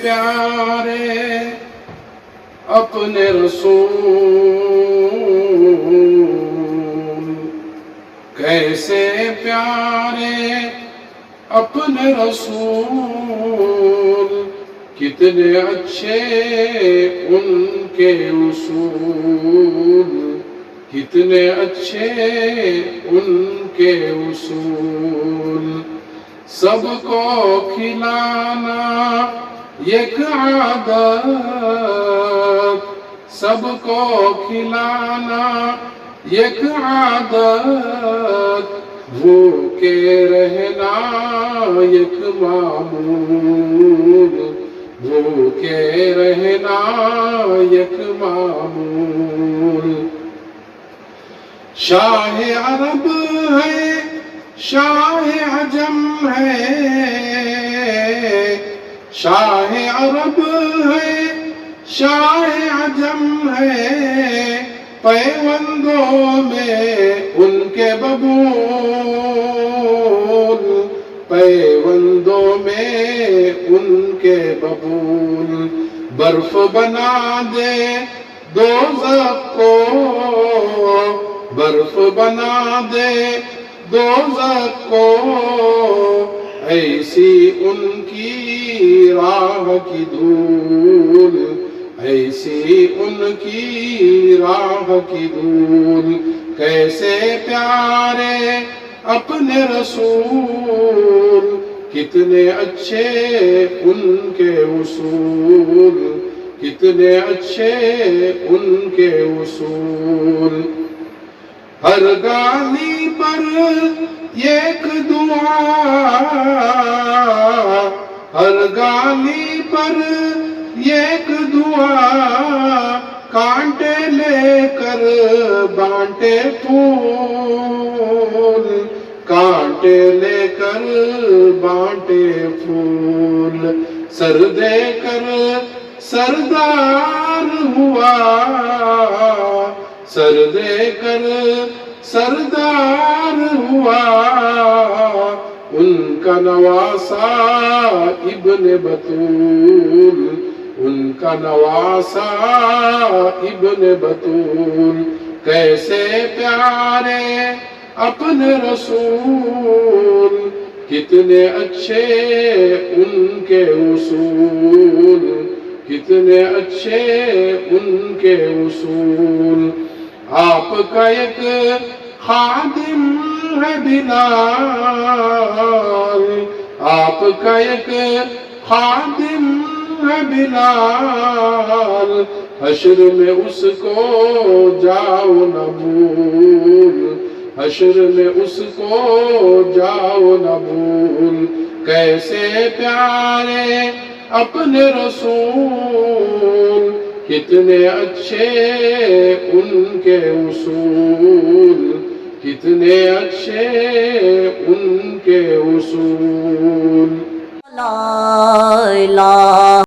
پیارے اپنے رسول، کیسے پیارے اپنے رسول، کتنے اچھے ان کے اصول، کتنے اچھے ان کے اصول۔ سب کو کھلانا یک عادت، سب کو کھلانا یک عادت، بھوکے رہنا یک معمول، بھوکے رہنا یک معمول۔ شاہ عرب ہے شاہ عجم ہے، شاہ عرب ہے شاہ عجم ہے، پیوندوں میں ان کے ببول، پیوندوں میں ان کے ببول۔ برف بنا دے دوزخ کو، برف بنا دے دوزخ کو، ایسی ان کی راہ کی دھول، ایسی ان کی راہ کی دھول۔ کیسے پیارے اپنے رسول، کتنے اچھے ان کے اصول، کتنے اچھے ان کے اصول۔ ہر گالی پر ایک دعا، ہر گالی پر ایک دعا، کانٹے لے کر بانٹے پھول، کانٹے لے کر بانٹے پھول۔ سر دے کر سردار ہوا، سر دے کر سردار ہوا، ان کا نواسا ابن بطول، ان کا نواسا ابن بطول۔ کیسے پیارے اپنے رسول، کتنے اچھے ان کے اصول، کتنے اچھے ان کے اصول۔ آپ کا ایک خادم ہے بلال، آپ کا ایک خادم ہے بلال، حشر میں اس کو جاؤ نہ بھول، حشر میں اس کو جاؤ نہ بھول۔ کیسے پیارے اپنے رسول، کتنے اچھے ان کے اصول، کتنے اچھے ان کے اصول۔ لا الہ